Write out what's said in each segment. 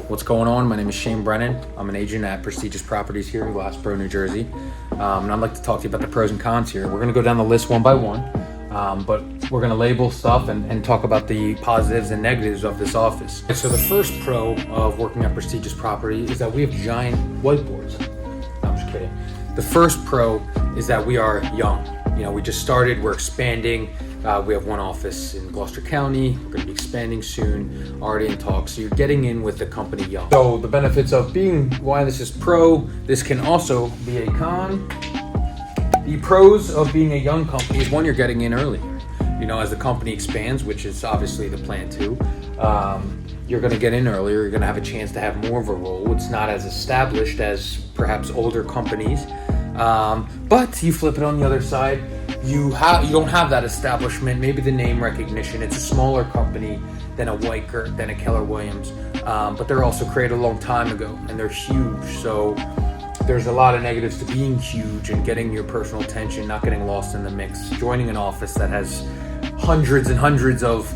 What's going on? My name is Shane Brennan. I'm an agent at Prestigious Properties here in Glassboro, New Jersey. And I'd like to talk to you about the pros and cons here. We're going to go down the list one by one, but we're going to label stuff and talk about the positives and negatives of this office. So the first pro of working at Prestigious Property is that we have giant whiteboards. No, I'm just kidding. The first pro is that we are young. You know, we just started, we're expanding. We have one office in Gloucester County. We're going to be expanding soon, already in talks. So you're getting in with the company young. So the benefits of why this is pro, this can also be a con. The pros of being a young company is one, you're getting in early. You know, as the company expands, which is obviously the plan too, you're going to get in earlier. You're going to have a chance to have more of a role. It's not as established as perhaps older companies. But you flip it on the other side, you don't have that establishment, maybe the name recognition. It's a smaller company than a Weichert, than a Keller Williams, but they're also created a long time ago and they're huge. So there's a lot of negatives to being huge and getting your personal attention, not getting lost in the mix, joining an office that has hundreds and hundreds of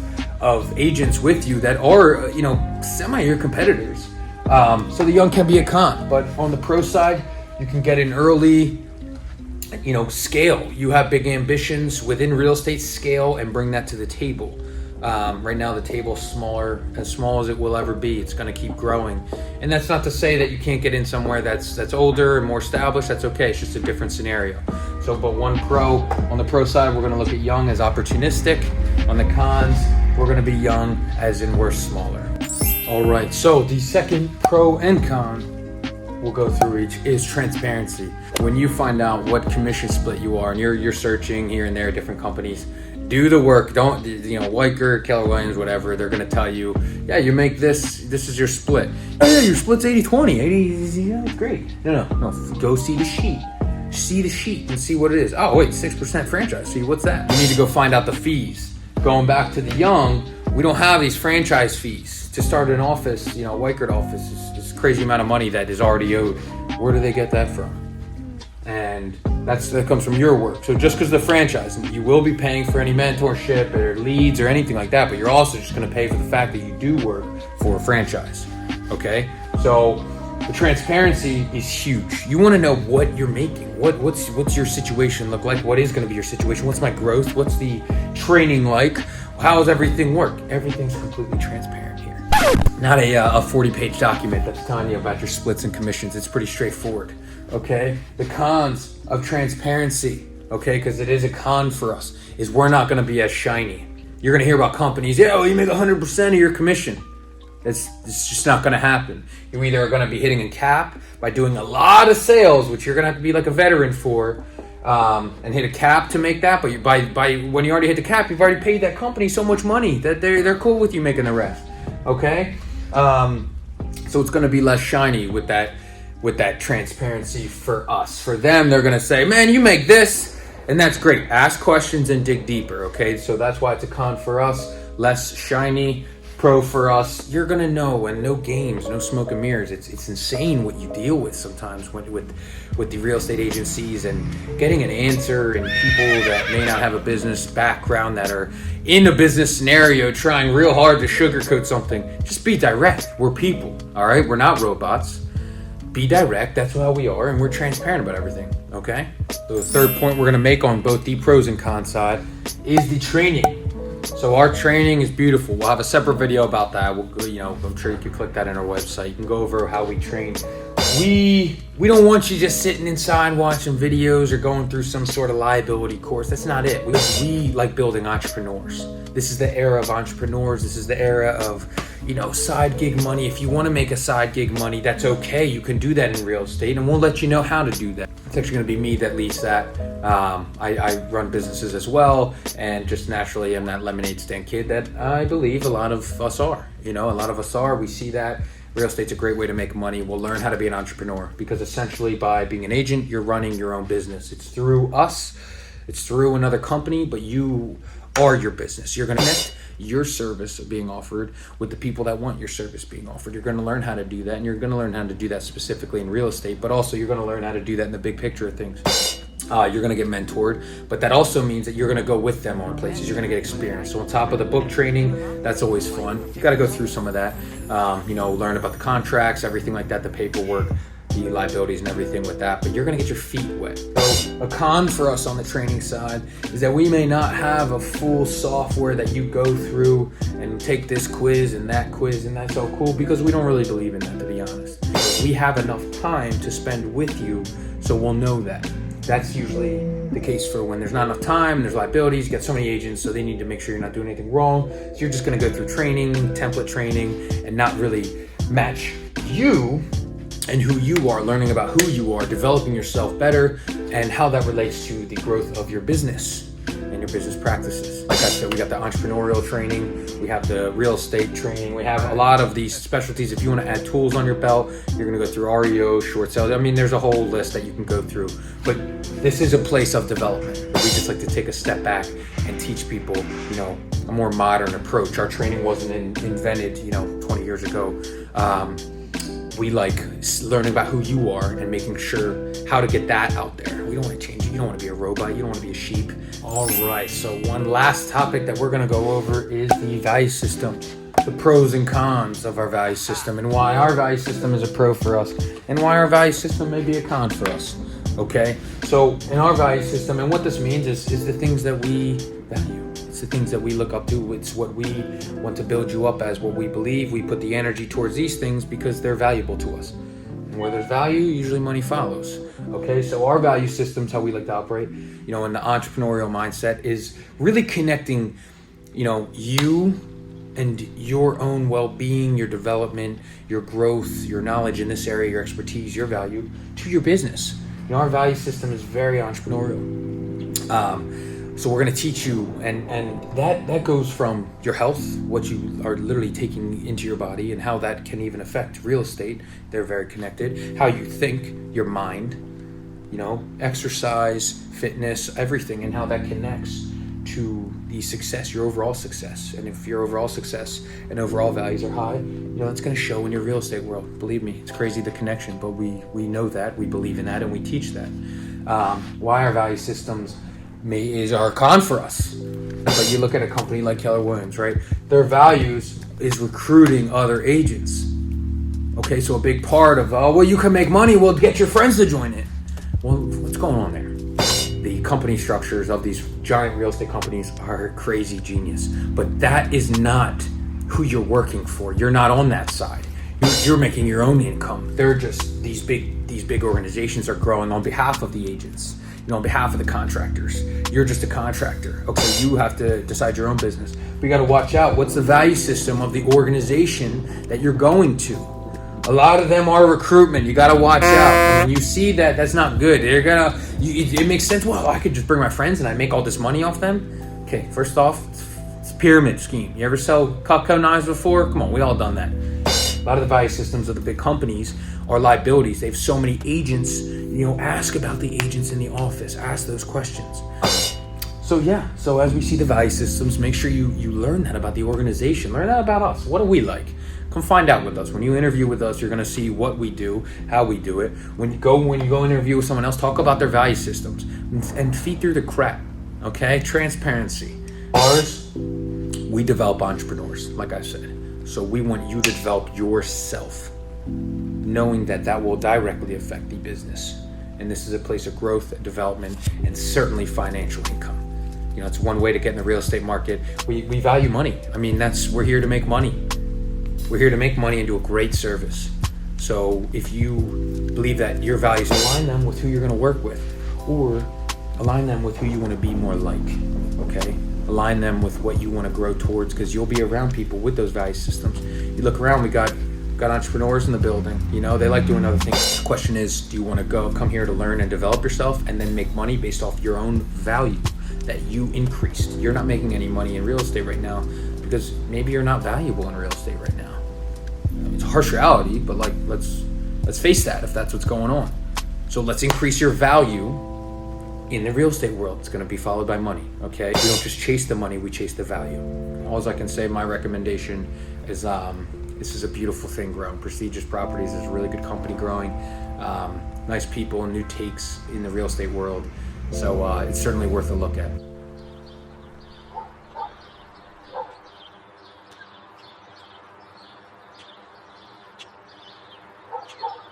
agents with you that are, you know, semi your competitors. So the young can be a con, but on the pro side, you can get in early, you know, scale. You have big ambitions within real estate, scale and bring that to the table. Right now the table's smaller, as small as it will ever be. It's going to keep growing. And that's not to say that you can't get in somewhere that's older and more established. That's okay. It's just a different scenario. So, but one pro, on the pro side, we're going to look at young as opportunistic. On the cons, we're going to be young as in we're smaller. All right. So the second pro and con we'll go through each is transparency. When you find out what commission split you are and you're searching here and there at different companies, do the work. Don't, you know, Weichert, Keller Williams, whatever, they're going to tell you, yeah, you make this is your split. Oh yeah, your split's 80-20. 80, yeah, that's great. No, go see the sheet. See the sheet and see what it is. Oh wait, 6% franchise. See, what's that? You need to go find out the fees. Going back to the young, we don't have these franchise fees. To start an office, you know, Weichert office is crazy amount of money that is already owed. Where do they get that from? And that comes from your work. So just because the franchise, you will be paying for any mentorship or leads or anything like that, but you're also just going to pay for the fact that you do work for a franchise. Okay, so the transparency is huge. You want to know what you're making. What's your situation look like? What is going to be your situation? What's my growth? What's the training like? How does everything work? Everything's completely transparent here. Not a 40-page document that's telling you about your splits and commissions. It's pretty straightforward, okay? The cons of transparency, okay, because it is a con for us, is we're not going to be as shiny. You're going to hear about companies, yeah, well, you make 100% of your commission. It's just not going to happen. You either are going to be hitting a cap by doing a lot of sales, which you're going to have to be like a veteran for, and hit a cap to make that. But by when you already hit the cap, you've already paid that company so much money that they're cool with you making the rest. Okay, so it's going to be less shiny with that transparency for us. For them, they're going to say, "Man, you make this," and that's great. Ask questions and dig deeper. Okay, so that's why it's a con for us. Less shiny. Pro for us, you're gonna know, and no games, no smoke and mirrors. It's insane what you deal with sometimes with the real estate agencies and getting an answer, and people that may not have a business background that are in a business scenario trying real hard to sugarcoat something. Just be direct. We're people, all right? We're not robots. Be direct. That's how we are, and we're transparent about everything. Okay. So the third point we're gonna make on both the pros and cons side is the training. So our training is beautiful. We'll have a separate video about that. I'm sure you can click that on our website. You can go over how we train. We don't want you just sitting inside watching videos or going through some sort of liability course. That's not it. We like building entrepreneurs. This is the era of entrepreneurs. This is the era of, you know, side gig money. If you want to make a side gig money, that's okay. You can do that in real estate, and we'll let you know how to do that. It's actually going to be me that leads that. I run businesses as well, and just naturally am that lemonade stand kid that I believe a lot of us are. You know, a lot of us are. We see that real estate's a great way to make money. We'll learn how to be an entrepreneur, because essentially by being an agent, you're running your own business. It's through us. It's through another company, but you are your business. You're going to connect your service being offered with the people that want your service being offered. You're going to learn how to do that, and you're going to learn how to do that specifically in real estate, but also you're going to learn how to do that in the big picture of things. You're going to get mentored, but that also means that you're going to go with them on places. You're going to get experience. So on top of the book training, that's always fun. You got to go through some of that, learn about the contracts, everything like that, the paperwork, the liabilities and everything with that, but you're going to get your feet wet. So a con for us on the training side is that we may not have a full software that you go through and take this quiz and that's all cool, because we don't really believe in that, to be honest. We have enough time to spend with you, so we'll know that. That's usually the case for when there's not enough time, there's liabilities, you get so many agents, so they need to make sure you're not doing anything wrong. So you're just going to go through training, template training, and not really match you and who you are, learning about who you are, developing yourself better, and how that relates to the growth of your business and your business practices. Like I said, we got the entrepreneurial training, we have the real estate training, we have a lot of these specialties. If you want to add tools on your belt, you're going to go through REO, short sales. I mean, there's a whole list that you can go through, but this is a place of development. We just like to take a step back and teach people, a more modern approach. Our training wasn't invented, 20 years ago. We like learning about who you are and making sure how to get that out there. We don't want to change you. You don't want to be a robot. You don't want to be a sheep. All right. So one last topic that we're going to go over is the value system, the pros and cons of our value system, and why our value system is a pro for us and why our value system may be a con for us. Okay. So in our value system, and what this means is the things that we value. It's the things that we look up to. It's what we want to build you up as, what we believe. We put the energy towards these things because they're valuable to us. And where there's value, usually money follows. Okay, so our value system's how we like to operate, in the entrepreneurial mindset, is really connecting, you and your own well-being, your development, your growth, your knowledge in this area, your expertise, your value, to your business. Our value system is very entrepreneurial. So we're going to teach you, and that goes from your health, what you are literally taking into your body, and how that can even affect real estate. They're very connected. How you think, your mind, exercise, fitness, everything, and how that connects to the success, your overall success. And if your overall success and overall values are high, that's going to show in your real estate world. Believe me, it's crazy, the connection, but we know that, we believe in that, and we teach that. Why our value systems is our con for us. But you look at a company like Keller Williams, right? Their values is recruiting other agents. Okay, so a big part of, you can make money, well, get your friends to join it. Well, what's going on there? The company structures of these giant real estate companies are crazy genius, but that is not who you're working for. You're not on that side. You're making your own income. They're just, these big organizations are growing on behalf of the agents. On behalf of the contractors. You're just a contractor. Okay, you have to decide your own business. But you got to watch out. What's the value system of the organization that you're going to? A lot of them are recruitment. You got to watch out. And when you see that, that's not good. It makes sense. Well, I could just bring my friends and I make all this money off them. Okay, first off, it's a pyramid scheme. You ever sell Cutco knives before? Come on, we all done that. A lot of the value systems of the big companies are liabilities. They have so many agents. Ask about the agents in the office. Ask those questions. So as we see the value systems, make sure you learn that about the organization. Learn that about us. What do we like? Come find out with us. When you interview with us, you're going to see what we do, how we do it. When you go interview with someone else, talk about their value systems and feed through the crap. Okay? Transparency. Ours, we develop entrepreneurs, like I said. So we want you to develop yourself, knowing that will directly affect the business. And this is a place of growth, development, and certainly financial income. It's one way to get in the real estate market. We value money. I mean, we're here to make money. We're here to make money and do a great service. So if you believe that your values align them with who you're going to work with, or align them with who you want to be more like, okay? Align them with what you want to grow towards, because you'll be around people with those value systems. You look around, we got entrepreneurs in the building. They like doing other things. The question is, do you want to come here to learn and develop yourself and then make money based off your own value that you increased? You're not making any money in real estate right now because maybe you're not valuable in real estate right now. It's a harsh reality, but let's face that if that's what's going on. So let's increase your value in the real estate world. It's going to be followed by money, okay? We don't just chase the money, we chase the value. All I can say, my recommendation is this is a beautiful thing growing. Prestigious Properties is a really good company growing. Nice people and new takes in the real estate world. So it's certainly worth a look at.